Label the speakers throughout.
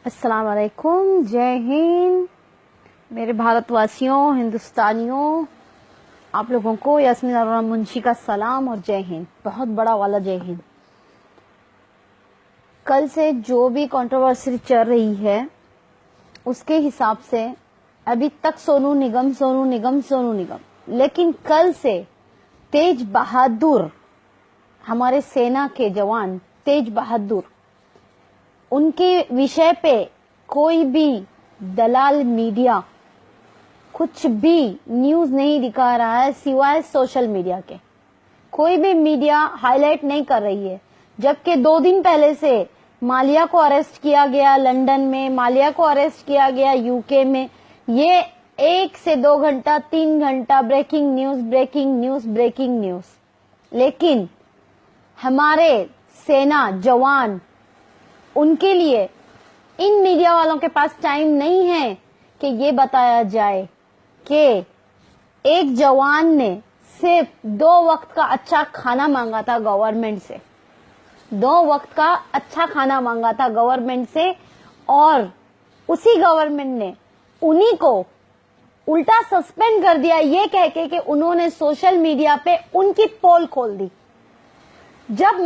Speaker 1: अस्सलाम वालेकुम, जय हिंद मेरे भारतवासियों, हिंदुस्तानियों। आप लोगों को यास्मीन अरोड़ा मुंशी का सलाम और जय हिंद, बहुत बड़ा वाला जय हिंद। कल से जो भी कंट्रोवर्सी चल रही है उसके हिसाब से अभी तक सोनू निगम, लेकिन कल से तेज बहादुर, हमारे सेना के जवान तेज बहादुर, उनके विषय पे कोई भी दलाल मीडिया कुछ भी न्यूज नहीं दिखा रहा है सिवाय सोशल मीडिया के। कोई भी मीडिया हाईलाइट नहीं कर रही है, जबकि 2 दिन पहले से मालिया को अरेस्ट किया गया लंदन में, मालिया को अरेस्ट किया गया यूके में। ये 1 से 2 घंटा 3 घंटा ब्रेकिंग न्यूज, लेकिन हमारे सेना जवान, उनके लिए इन मीडिया वालों के पास टाइम नहीं है कि ये बताया जाए कि एक जवान ने सिर्फ 2 वक्त का अच्छा खाना मांगा था गवर्नमेंट से, 2 वक्त का अच्छा खाना मांगा था गवर्नमेंट से, और उसी गवर्नमेंट ने उन्हीं को उल्टा सस्पेंड कर दिया ये कह के कि उन्होंने सोशल मीडिया पे उनकी पोल खोल दी। जब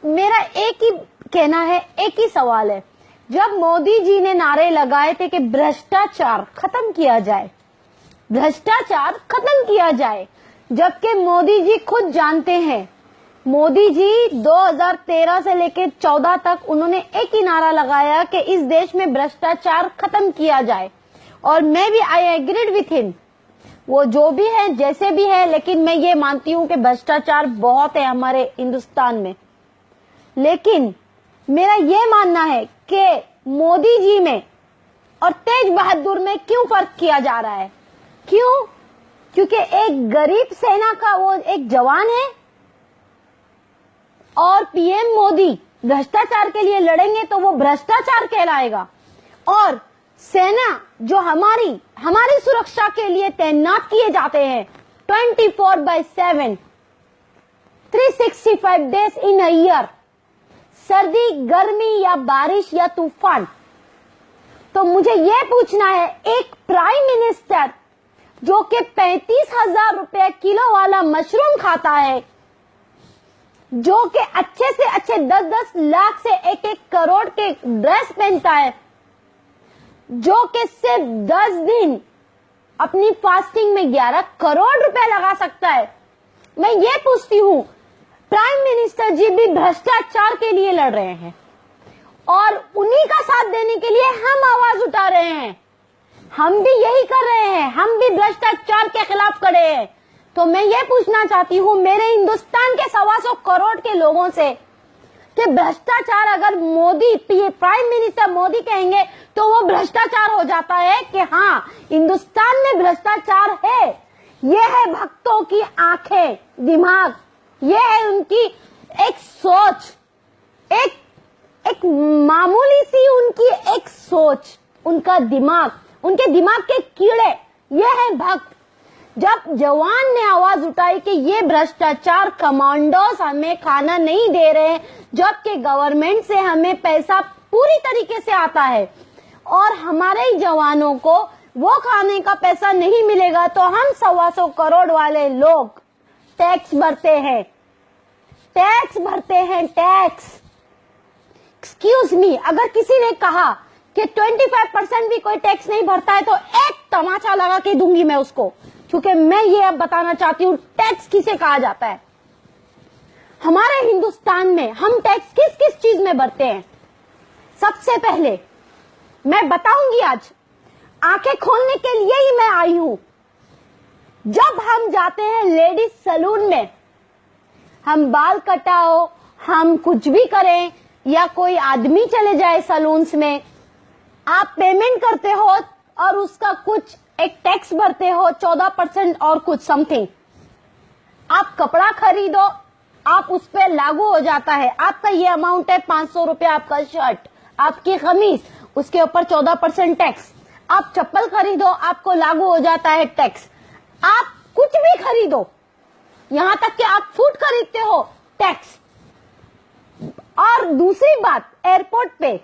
Speaker 1: मेरा एक ही कहना है, एक ही सवाल है, जब मोदी जी ने नारे लगाए थे कि भ्रष्टाचार खत्म किया जाए, जबकि मोदी जी खुद जानते हैं, मोदी जी 2013 से लेकर 14 तक उन्होंने एक ही नारा लगाया कि इस देश में भ्रष्टाचार खत्म किया जाए। और मैं भी आई एग्रीड विथ हिम, वो जो भी है जैसे भी है, लेकिन मैं ये मानती हूँ कि भ्रष्टाचार बहुत है हमारे हिंदुस्तान में। लेकिन मेरा ये मानना है कि मोदी जी में और तेज बहादुर में क्यों फर्क किया जा रहा है? क्यों? क्योंकि एक गरीब सेना का वो एक जवान है और पीएम मोदी भ्रष्टाचार के लिए लड़ेंगे तो वो भ्रष्टाचार कहलाएगा। और सेना जो हमारी सुरक्षा के लिए तैनात किए जाते हैं 24/7, 365 डेज इन अ ईयर, सर्दी गर्मी या बारिश या तूफान, तो मुझे यह पूछना है, एक प्राइम मिनिस्टर जो कि 35,000 रुपए किलो वाला मशरूम खाता है, जो कि अच्छे से अच्छे 10-10 लाख से 1-1 करोड़ के ड्रेस पहनता है, जो कि सिर्फ 10 दिन अपनी फास्टिंग में 11 करोड़ रुपए लगा सकता है, मैं ये पूछती हूँ, प्राइम मिनिस्टर जी भी भ्रष्टाचार के लिए लड़ रहे हैं और उन्हीं का साथ देने के लिए हम आवाज उठा रहे हैं। हम भी यही कर रहे हैं, हम भी भ्रष्टाचार के खिलाफ खड़े हैं। तो मैं ये पूछना चाहती हूँ मेरे हिंदुस्तान के 125 करोड़ के लोगों से कि भ्रष्टाचार अगर प्राइम मिनिस्टर मोदी कहेंगे तो वो भ्रष्टाचार हो जाता है कि हाँ, हिंदुस्तान में भ्रष्टाचार है। ये है भक्तों की आंखें, दिमाग, ये है उनकी एक सोच, एक मामूली सी उनकी एक सोच, उनका दिमाग, उनके दिमाग के कीड़े, ये है भक्त। जब जवान ने आवाज उठाई कि ये भ्रष्टाचार, कमांडोस हमें खाना नहीं दे रहे, जबकि गवर्नमेंट से हमें पैसा पूरी तरीके से आता है और हमारे ही जवानों को वो खाने का पैसा नहीं मिलेगा, तो हम 125 करोड़ वाले लोग टैक्स भरते हैं। एक्सक्यूज मी, अगर किसी ने कहा कि 25% भी कोई टैक्स नहीं भरता है तो एक तमाचा लगा के दूंगी मैं उसको, क्योंकि मैं ये अब बताना चाहती हूँ टैक्स किसे कहा जाता है। हमारे हिंदुस्तान में हम टैक्स किस किस चीज में भरते हैं? सबसे पहले मैं बताऊंगी, आज आंखें खोलने के लिए ही मैं आई हूं। जब हम जाते हैं लेडीज सैलून में, हम बाल कटाओ, हम कुछ भी करें, या कोई आदमी चले जाए सैलून्स में, आप पेमेंट करते हो और उसका कुछ एक टैक्स भरते हो 14% और कुछ समथिंग। आप कपड़ा खरीदो, आप उस पर लागू हो जाता है, आपका ये अमाउंट है 500 रुपया, आपका शर्ट, आपकी कमीज, उसके ऊपर 14% टैक्स। आप चप्पल खरीदो, आपको लागू हो जाता है टैक्स। आप कुछ भी खरीदो, यहां तक कि आप फूड खरीदते हो, टैक्स। और दूसरी बात, एयरपोर्ट पे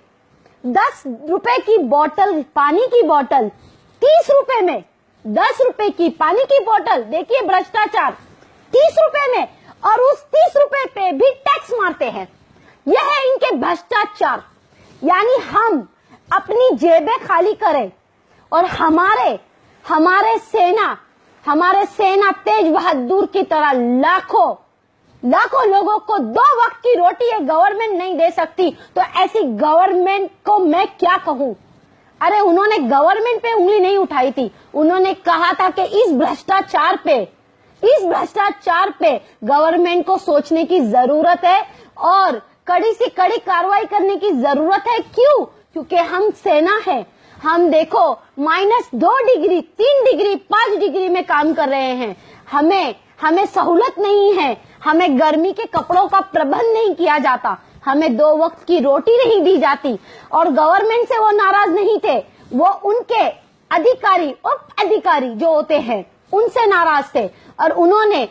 Speaker 1: 10 रुपए की बोतल, पानी की बोतल 30 रुपए में, 10 रुपए की पानी की बोतल, देखिए भ्रष्टाचार, 30 रुपए में, और उस 30 रुपए पे भी टैक्स मारते हैं। यह है इनके भ्रष्टाचार। यानी हम अपनी जेबें खाली करें और हमारे सेना तेज बहादुर की तरह लाखों लोगों को 2 वक्त की रोटी ये गवर्नमेंट नहीं दे सकती, तो ऐसी गवर्नमेंट को मैं क्या कहूं। अरे उन्होंने गवर्नमेंट पे उंगली नहीं उठाई थी, उन्होंने कहा था कि इस भ्रष्टाचार पे गवर्नमेंट को सोचने की जरूरत है और कड़ी से कड़ी कार्रवाई करने की जरूरत है। क्यों? क्योंकि हम सेना है, हम देखो -2 डिग्री, 3 डिग्री, 5 डिग्री में काम कर रहे हैं। हमें सहूलत नहीं है, हमें गर्मी के कपड़ों का प्रबंध नहीं किया जाता, हमें 2 वक्त की रोटी नहीं दी जाती। और गवर्नमेंट से वो नाराज नहीं थे, वो उनके अधिकारी, उप अधिकारी जो होते हैं उनसे नाराज थे, और उन्होंने